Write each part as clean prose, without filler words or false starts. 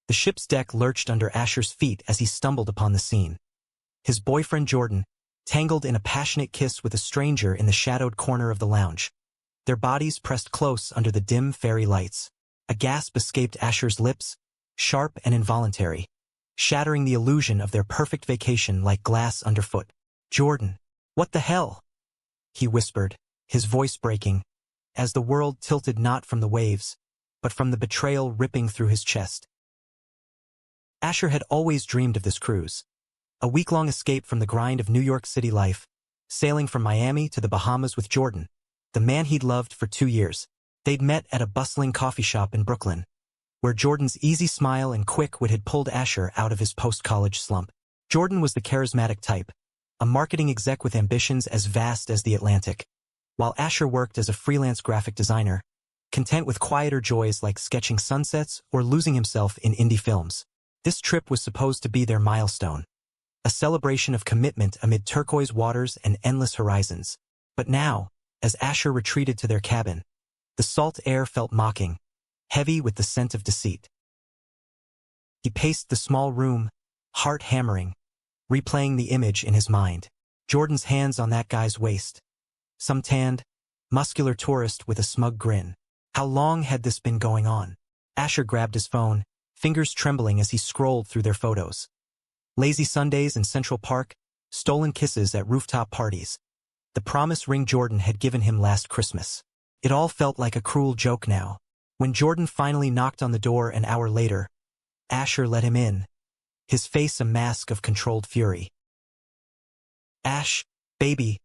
The ship's deck lurched under Asher's feet as he stumbled upon the scene. His boyfriend Jordan, tangled in a passionate kiss with a stranger in the shadowed corner of the lounge. Their bodies pressed close under the dim fairy lights. A gasp escaped Asher's lips, sharp and involuntary, shattering the illusion of their perfect vacation like glass underfoot. "Jordan, what the hell?" he whispered, his voice breaking, as the world tilted not from the waves, but from the betrayal ripping through his chest. Asher had always dreamed of this cruise. A week-long escape from the grind of New York City life, sailing from Miami to the Bahamas with Jordan, the man he'd loved for 2 years. They'd met at a bustling coffee shop in Brooklyn, where Jordan's easy smile and quick wit had pulled Asher out of his post-college slump. Jordan was the charismatic type, a marketing exec with ambitions as vast as the Atlantic, while Asher worked as a freelance graphic designer, content with quieter joys like sketching sunsets or losing himself in indie films. This trip was supposed to be their milestone, a celebration of commitment amid turquoise waters and endless horizons. But now, as Asher retreated to their cabin, the salt air felt mocking, heavy with the scent of deceit. He paced the small room, heart hammering, replaying the image in his mind. Jordan's hands on that guy's waist. Some tanned, muscular tourist with a smug grin. How long had this been going on? Asher grabbed his phone, fingers trembling as he scrolled through their photos. Lazy Sundays in Central Park, stolen kisses at rooftop parties. The promise ring Jordan had given him last Christmas. It all felt like a cruel joke now. When Jordan finally knocked on the door an hour later, Asher let him in, his face a mask of controlled fury. "Ash, baby,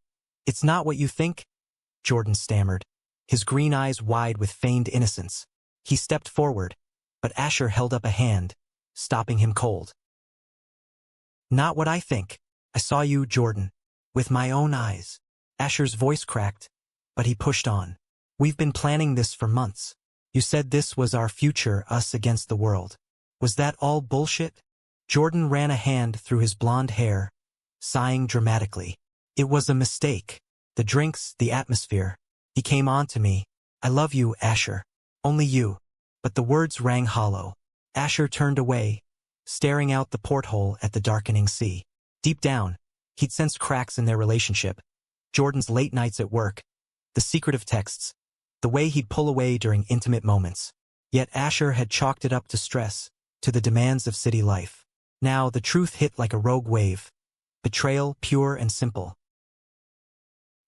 it's not what you think," Jordan stammered, his green eyes wide with feigned innocence. He stepped forward, but Asher held up a hand, stopping him cold. "Not what I think. I saw you, Jordan, with my own eyes." Asher's voice cracked, but he pushed on. "We've been planning this for months. You said this was our future, us against the world. Was that all bullshit?" Jordan ran a hand through his blonde hair, sighing dramatically. "It was a mistake. The drinks, the atmosphere. He came on to me. I love you, Asher. Only you." But the words rang hollow. Asher turned away, staring out the porthole at the darkening sea. Deep down, he'd sensed cracks in their relationship. Jordan's late nights at work, the secretive texts, the way he'd pull away during intimate moments. Yet Asher had chalked it up to stress, to the demands of city life. Now the truth hit like a rogue wave. Betrayal, pure and simple.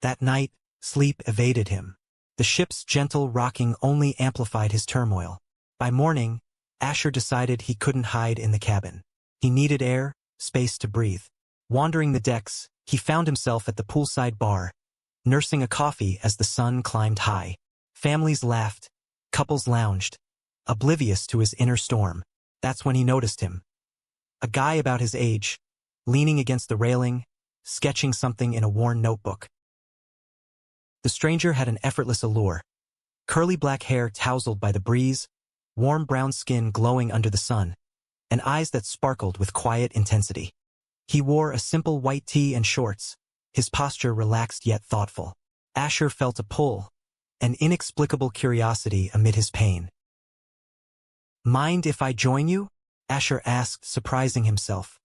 That night, sleep evaded him. The ship's gentle rocking only amplified his turmoil. By morning, Asher decided he couldn't hide in the cabin. He needed air, space to breathe. Wandering the decks, he found himself at the poolside bar, nursing a coffee as the sun climbed high. Families laughed, couples lounged, oblivious to his inner storm. That's when he noticed him. A guy about his age, leaning against the railing, sketching something in a worn notebook. The stranger had an effortless allure. Curly black hair tousled by the breeze, warm brown skin glowing under the sun, and eyes that sparkled with quiet intensity. He wore a simple white tee and shorts, his posture relaxed yet thoughtful. Asher felt a pull, an inexplicable curiosity amid his pain. "Mind if I join you?" Asher asked, surprising himself.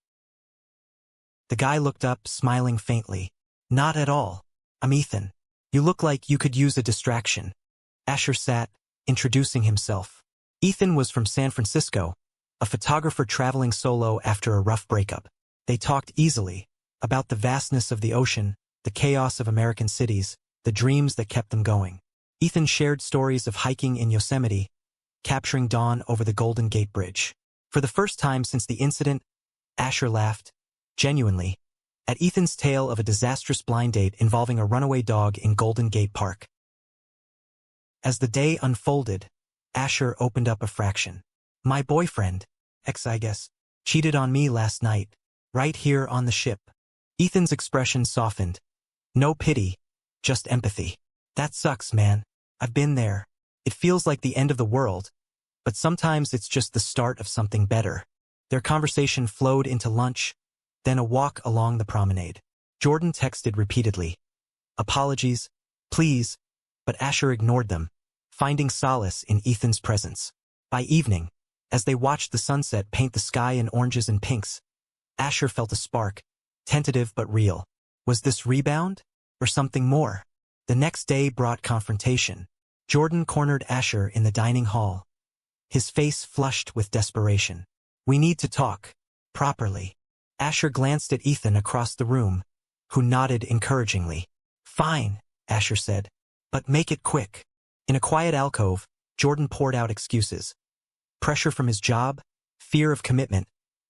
The guy looked up, smiling faintly. "Not at all. I'm Ethan. You look like you could use a distraction." Asher sat, introducing himself. Ethan was from San Francisco, a photographer traveling solo after a rough breakup. They talked easily, about the vastness of the ocean, the chaos of American cities, the dreams that kept them going. Ethan shared stories of hiking in Yosemite, capturing dawn over the Golden Gate Bridge. For the first time since the incident, Asher laughed, genuinely, at Ethan's tale of a disastrous blind date involving a runaway dog in Golden Gate Park. As the day unfolded, Asher opened up a fraction. "My boyfriend, I guess, cheated on me last night, right here on the ship." Ethan's expression softened. No pity, just empathy. "That sucks, man. I've been there. It feels like the end of the world, but sometimes it's just the start of something better." Their conversation flowed into lunch, then a walk along the promenade. Jordan texted repeatedly. Apologies, please, but Asher ignored them, finding solace in Ethan's presence. By evening, As they watched the sunset paint the sky in oranges and pinks, Asher felt a spark, tentative but real. Was this rebound? Or something more? The next day brought confrontation. Jordan cornered Asher in the dining hall, his face flushed with desperation. "We need to talk. Properly." Asher glanced at Ethan across the room, who nodded encouragingly. "Fine," Asher said. "But make it quick." In a quiet alcove, Jordan poured out excuses. Pressure from his job, fear of commitment,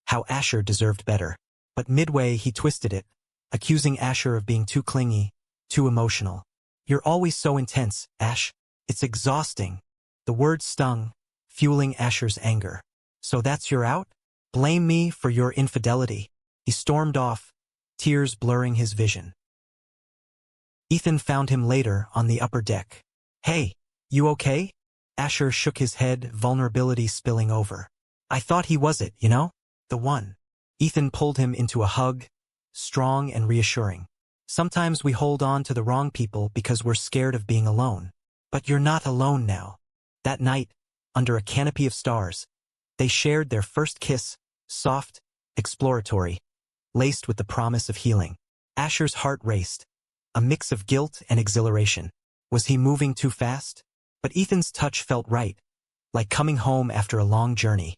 how Asher deserved better. But midway he twisted it, accusing Asher of being too clingy, too emotional. "You're always so intense, Ash. It's exhausting." The words stung, fueling Asher's anger. "So that's your out? Blame me for your infidelity." He stormed off, tears blurring his vision. Ethan found him later on the upper deck. "Hey, you okay?" Asher shook his head, vulnerability spilling over. "I thought he was it, you know? The one." Ethan pulled him into a hug, strong and reassuring. "Sometimes we hold on to the wrong people because we're scared of being alone. But you're not alone now." That night, under a canopy of stars, they shared their first kiss, soft, exploratory, laced with the promise of healing. Asher's heart raced, a mix of guilt and exhilaration. Was he moving too fast? But Ethan's touch felt right, like coming home after a long journey.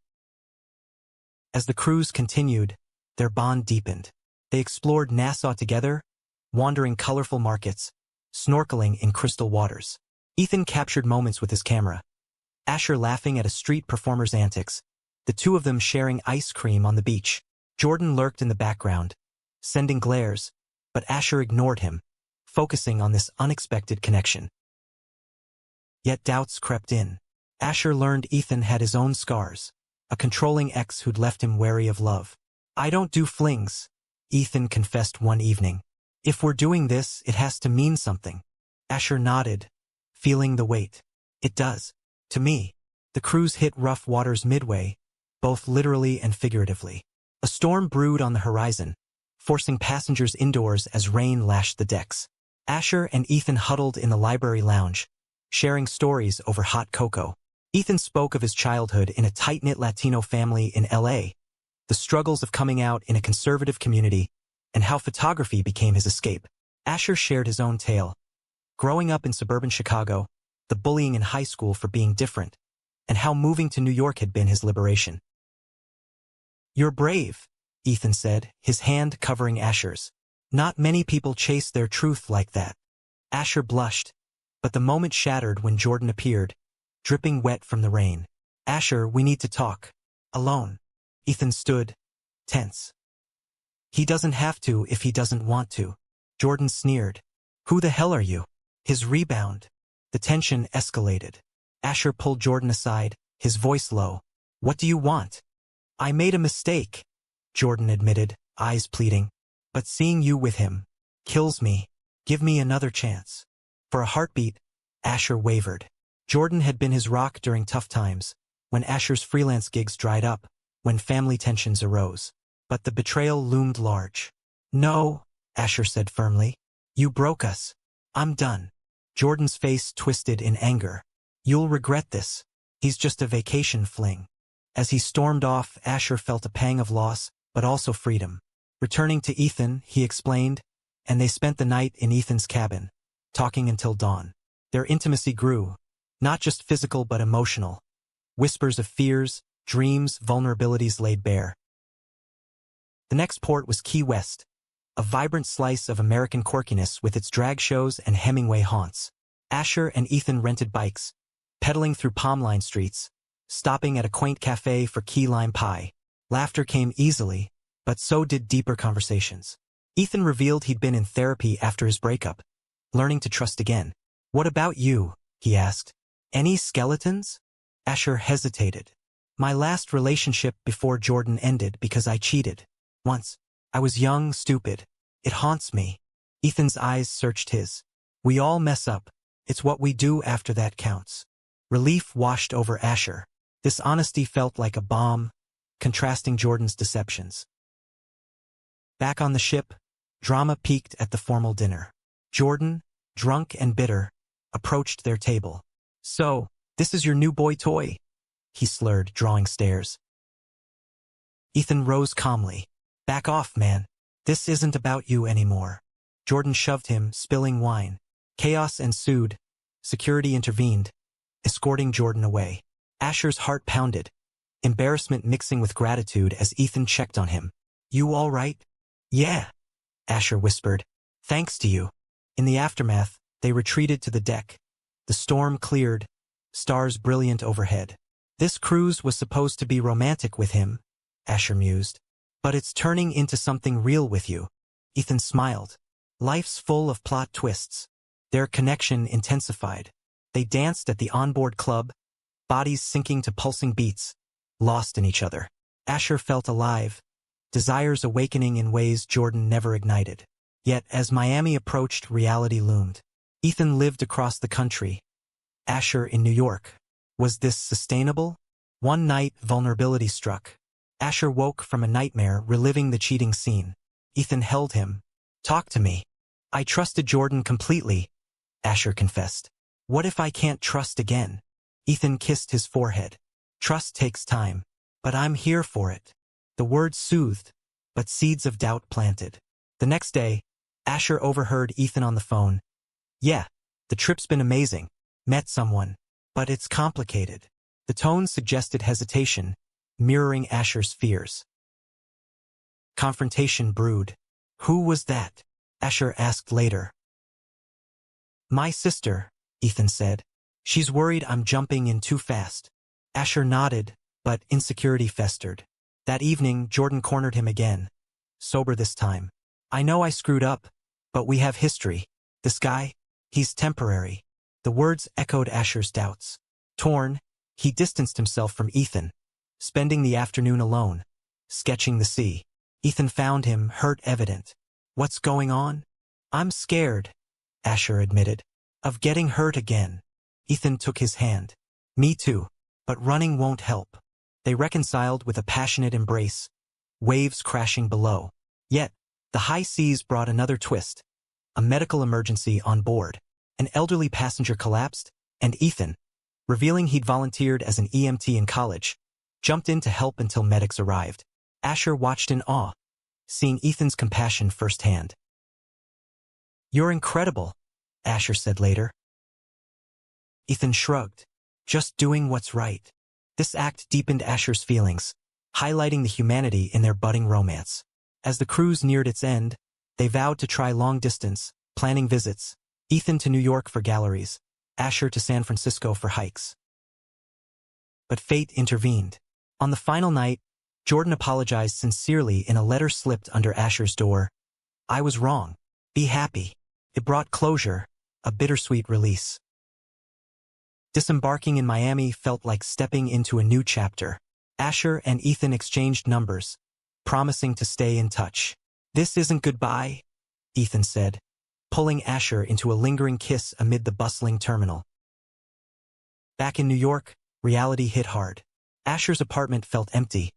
As the cruise continued, their bond deepened. They explored Nassau together, wandering colorful markets, snorkeling in crystal waters. Ethan captured moments with his camera, Asher laughing at a street performer's antics, the two of them sharing ice cream on the beach. Jordan lurked in the background, sending glares, but Asher ignored him, focusing on this unexpected connection. Yet doubts crept in. Asher learned Ethan had his own scars, a controlling ex who'd left him wary of love. "I don't do flings," Ethan confessed one evening. "If we're doing this, it has to mean something." Asher nodded, feeling the weight. "It does. To me." The cruise hit rough waters midway, both literally and figuratively. A storm brewed on the horizon, forcing passengers indoors as rain lashed the decks. Asher and Ethan huddled in the library lounge, sharing stories over hot cocoa. Ethan spoke of his childhood in a tight-knit Latino family in LA, the struggles of coming out in a conservative community, and how photography became his escape. Asher shared his own tale. Growing up in suburban Chicago, the bullying in high school for being different, and how moving to New York had been his liberation. "You're brave," Ethan said, his hand covering Asher's. "Not many people chase their truth like that." Asher blushed, but the moment shattered when Jordan appeared, dripping wet from the rain. "Asher, we need to talk. Alone." Ethan stood, tense. "He doesn't have to if he doesn't want to." Jordan sneered. "Who the hell are you?" His rebound. The tension escalated. Asher pulled Jordan aside, his voice low. "What do you want?" "I made a mistake," Jordan admitted, eyes pleading. "But seeing you with him kills me. Give me another chance." For a heartbeat, Asher wavered. Jordan had been his rock during tough times, when Asher's freelance gigs dried up, when family tensions arose. But the betrayal loomed large. "No," Asher said firmly. "You broke us. I'm done." Jordan's face twisted in anger. "You'll regret this. He's just a vacation fling." As he stormed off, Asher felt a pang of loss, but also freedom. Returning to Ethan, he explained, and they spent the night in Ethan's cabin, talking until dawn. Their intimacy grew, not just physical but emotional. Whispers of fears, dreams, vulnerabilities laid bare. The next port was Key West, a vibrant slice of American quirkiness with its drag shows and Hemingway haunts. Asher and Ethan rented bikes, pedaling through palm-lined streets, stopping at a quaint cafe for key lime pie. Laughter came easily, but so did deeper conversations. Ethan revealed he'd been in therapy after his breakup, learning to trust again. "What about you?" he asked. "Any skeletons?" Asher hesitated. "My last relationship before Jordan ended because I cheated. Once. I was young, stupid. It haunts me." Ethan's eyes searched his. "We all mess up. It's what we do after that counts." Relief washed over Asher. This honesty felt like a balm, contrasting Jordan's deceptions. Back on the ship, drama peaked at the formal dinner. Jordan, drunk and bitter, approached their table. "So, this is your new boy toy?" he slurred, drawing stairs. Ethan rose calmly. Back off, man. This isn't about you anymore. Jordan shoved him, spilling wine. Chaos ensued. Security intervened, escorting Jordan away. Asher's heart pounded, embarrassment mixing with gratitude as Ethan checked on him. You all right? Yeah, Asher whispered. Thanks to you. In the aftermath, they retreated to the deck. The storm cleared, stars brilliant overhead. This cruise was supposed to be romantic with him, Asher mused. But it's turning into something real with you. Ethan smiled. Life's full of plot twists. Their connection intensified. They danced at the onboard club, bodies sinking to pulsing beats, lost in each other. Asher felt alive, desires awakening in ways Jordan never ignited. Yet, as Miami approached, reality loomed. Ethan lived across the country. Asher in New York. Was this sustainable? One night, vulnerability struck. Asher woke from a nightmare, reliving the cheating scene. Ethan held him. Talk to me. I trusted Jordan completely, Asher confessed. What if I can't trust again? Ethan kissed his forehead. Trust takes time, but I'm here for it. The words soothed, but seeds of doubt planted. The next day, Asher overheard Ethan on the phone. Yeah, the trip's been amazing. Met someone, but it's complicated. The tone suggested hesitation, mirroring Asher's fears. Confrontation brewed. Who was that? Asher asked later. My sister, Ethan said. She's worried I'm jumping in too fast. Asher nodded, but insecurity festered. That evening, Jordan cornered him again. Sober this time. I know I screwed up, but we have history. This guy, he's temporary. The words echoed Asher's doubts. Torn, he distanced himself from Ethan, spending the afternoon alone, sketching the sea. Ethan found him, hurt evident. What's going on? I'm scared, Asher admitted, of getting hurt again. Ethan took his hand. Me too, but running won't help. They reconciled with a passionate embrace, waves crashing below. Yet, the high seas brought another twist. A medical emergency on board. An elderly passenger collapsed, and Ethan, revealing he'd volunteered as an EMT in college, jumped in to help until medics arrived. Asher watched in awe, seeing Ethan's compassion firsthand. You're incredible, Asher said later. Ethan shrugged. Just doing what's right. This act deepened Asher's feelings, highlighting the humanity in their budding romance. As the cruise neared its end, they vowed to try long distance, planning visits. Ethan to New York for galleries, Asher to San Francisco for hikes. But fate intervened. On the final night, Jordan apologized sincerely in a letter slipped under Asher's door. I was wrong. Be happy. It brought closure, a bittersweet release. Disembarking in Miami felt like stepping into a new chapter. Asher and Ethan exchanged numbers, promising to stay in touch. This isn't goodbye, Ethan said, pulling Asher into a lingering kiss amid the bustling terminal. Back in New York, reality hit hard. Asher's apartment felt empty,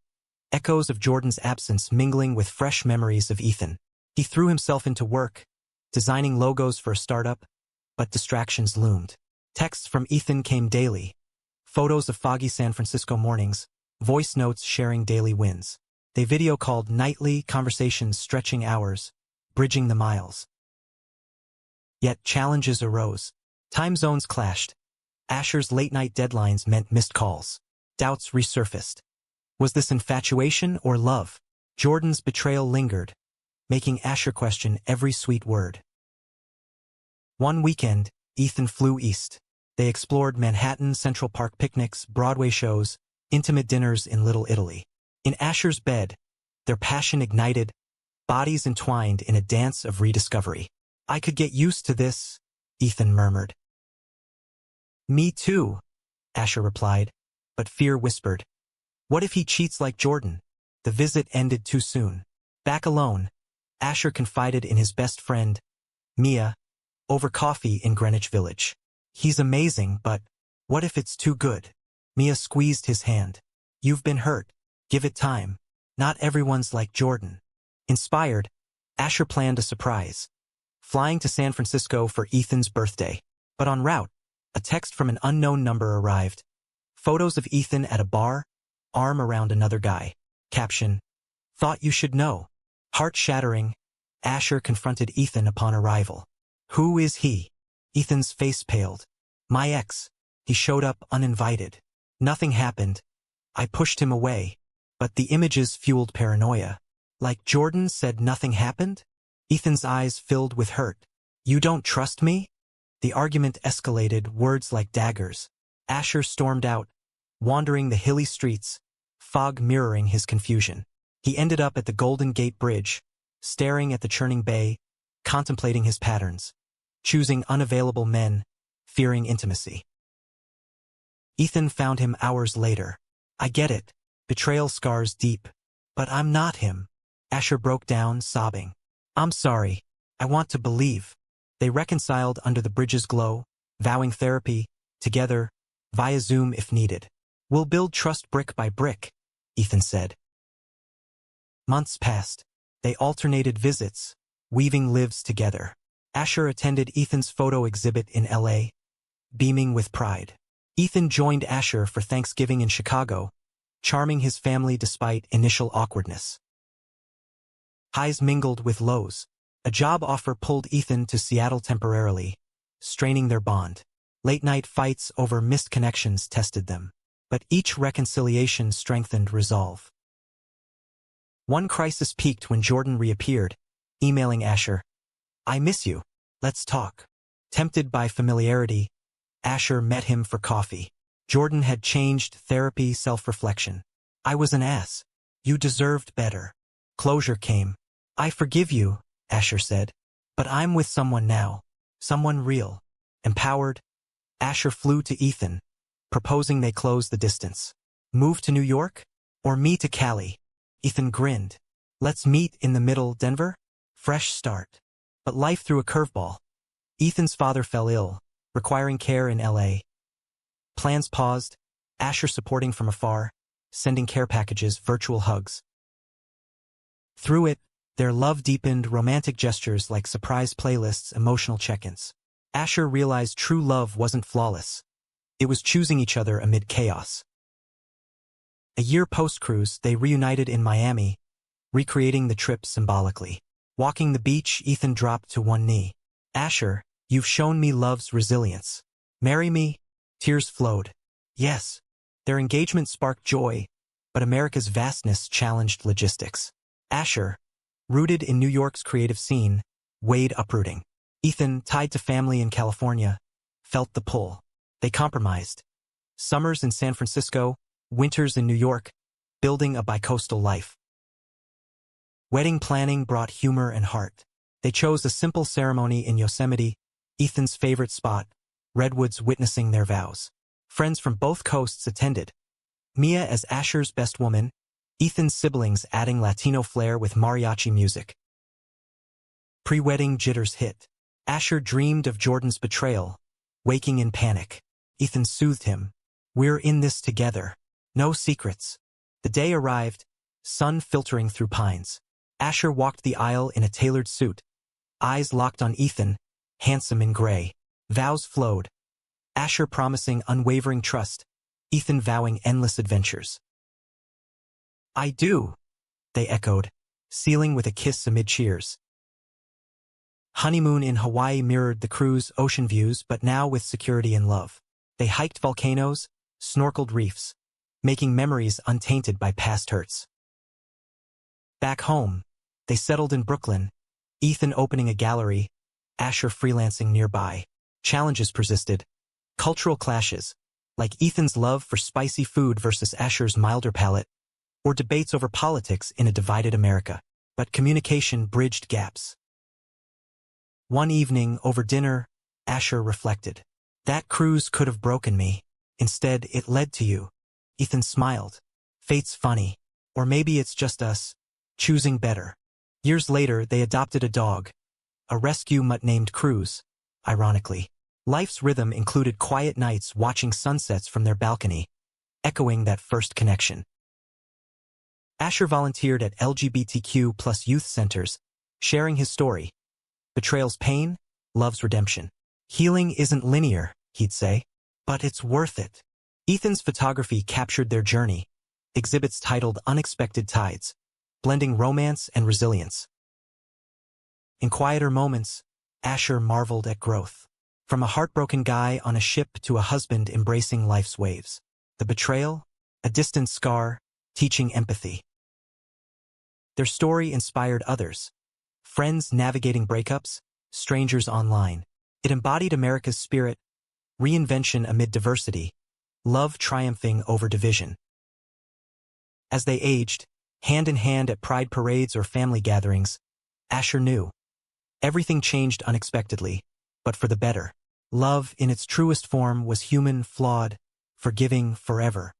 echoes of Jordan's absence mingling with fresh memories of Ethan. He threw himself into work, designing logos for a startup, but distractions loomed. Texts from Ethan came daily, photos of foggy San Francisco mornings, voice notes sharing daily wins. They video called nightly, conversations stretching hours, bridging the miles. Yet challenges arose. Time zones clashed. Asher's late-night deadlines meant missed calls. Doubts resurfaced. Was this infatuation or love? Jordan's betrayal lingered, making Asher question every sweet word. One weekend, Ethan flew east. They explored Manhattan, Central Park picnics, Broadway shows, intimate dinners in Little Italy. In Asher's bed, their passion ignited, bodies entwined in a dance of rediscovery. I could get used to this, Ethan murmured. Me too, Asher replied, but fear whispered. What if he cheats like Jordan? The visit ended too soon. Back alone, Asher confided in his best friend, Mia, over coffee in Greenwich Village. He's amazing, but what if it's too good? Mia squeezed his hand. You've been hurt. Give it time. Not everyone's like Jordan. Inspired, Asher planned a surprise. Flying to San Francisco for Ethan's birthday. But en route, a text from an unknown number arrived. Photos of Ethan at a bar, arm around another guy. Caption, "Thought you should know." Heart-shattering, Asher confronted Ethan upon arrival. "Who is he?" Ethan's face paled. "My ex. He showed up uninvited. Nothing happened. I pushed him away." But the images fueled paranoia. Like Jordan said nothing happened? Ethan's eyes filled with hurt. "You don't trust me?" The argument escalated, words like daggers. Asher stormed out, wandering the hilly streets, fog mirroring his confusion. He ended up at the Golden Gate Bridge, staring at the churning bay, contemplating his patterns, choosing unavailable men, fearing intimacy. Ethan found him hours later. "I get it. Betrayal scars deep. But I'm not him." Asher broke down, sobbing. "I'm sorry. I want to believe." They reconciled under the bridge's glow, vowing therapy, together, via Zoom if needed. "We'll build trust brick by brick," Ethan said. Months passed. They alternated visits, weaving lives together. Asher attended Ethan's photo exhibit in LA, beaming with pride. Ethan joined Asher for Thanksgiving in Chicago, charming his family despite initial awkwardness. Highs mingled with lows. A job offer pulled Ethan to Seattle temporarily, straining their bond. Late-night fights over missed connections tested them, but each reconciliation strengthened resolve. One crisis peaked when Jordan reappeared, emailing Asher, "I miss you. Let's talk." Tempted by familiarity, Asher met him for coffee. Jordan had changed, therapy, self-reflection. "I was an ass. You deserved better." Closure came. "I forgive you," Asher said, "but I'm with someone now. Someone real." Empowered, Asher flew to Ethan, proposing they close the distance. "Move to New York? Or me to Cali?" Ethan grinned. "Let's meet in the middle, Denver? Fresh start." But life threw a curveball. Ethan's father fell ill, requiring care in LA. Plans paused, Asher supporting from afar, sending care packages, virtual hugs. Through it, their love deepened, romantic gestures like surprise playlists, emotional check-ins. Asher realized true love wasn't flawless. It was choosing each other amid chaos. A year post-cruise, they reunited in Miami, recreating the trip symbolically. Walking the beach, Ethan dropped to one knee. "Asher, you've shown me love's resilience. Marry me?" Tears flowed. Yes. Their engagement sparked joy, but America's vastness challenged logistics. Asher, rooted in New York's creative scene, weighed uprooting. Ethan, tied to family in California, felt the pull. They compromised. Summers in San Francisco, winters in New York, building a bicoastal life. Wedding planning brought humor and heart. They chose a simple ceremony in Yosemite, Ethan's favorite spot, redwoods witnessing their vows. Friends from both coasts attended. Mia as Asher's best woman, Ethan's siblings adding Latino flair with mariachi music. Pre-wedding jitters hit. Asher dreamed of Jordan's betrayal, waking in panic. Ethan soothed him. "We're in this together. No secrets." The day arrived, sun filtering through pines. Asher walked the aisle in a tailored suit, eyes locked on Ethan, handsome in gray. Vows flowed. Asher promising unwavering trust, Ethan vowing endless adventures. "I do," they echoed, sealing with a kiss amid cheers. Honeymoon in Hawaii mirrored the cruise, ocean views, but now with security and love. They hiked volcanoes, snorkeled reefs, making memories untainted by past hurts. Back home, they settled in Brooklyn, Ethan opening a gallery, Asher freelancing nearby. Challenges persisted. Cultural clashes, like Ethan's love for spicy food versus Asher's milder palate, or debates over politics in a divided America. But communication bridged gaps. One evening, over dinner, Asher reflected. "That cruise could have broken me. Instead, it led to you." Ethan smiled. "Fate's funny. Or maybe it's just us, choosing better." Years later, they adopted a dog, a rescue mutt named Cruz, ironically. Life's rhythm included quiet nights watching sunsets from their balcony, echoing that first connection. Asher volunteered at LGBTQ+ youth centers, sharing his story. Betrayal's pain, love's redemption. "Healing isn't linear," he'd say, "but it's worth it." Ethan's photography captured their journey, exhibits titled Unexpected Tides, blending romance and resilience. In quieter moments, Asher marveled at growth. From a heartbroken guy on a ship to a husband embracing life's waves. The betrayal, a distant scar, teaching empathy. Their story inspired others. Friends navigating breakups, strangers online. It embodied America's spirit, reinvention amid diversity, love triumphing over division. As they aged, hand in hand at pride parades or family gatherings, Asher knew. Everything changed unexpectedly, but for the better. Love in its truest form was human, flawed, forgiving forever.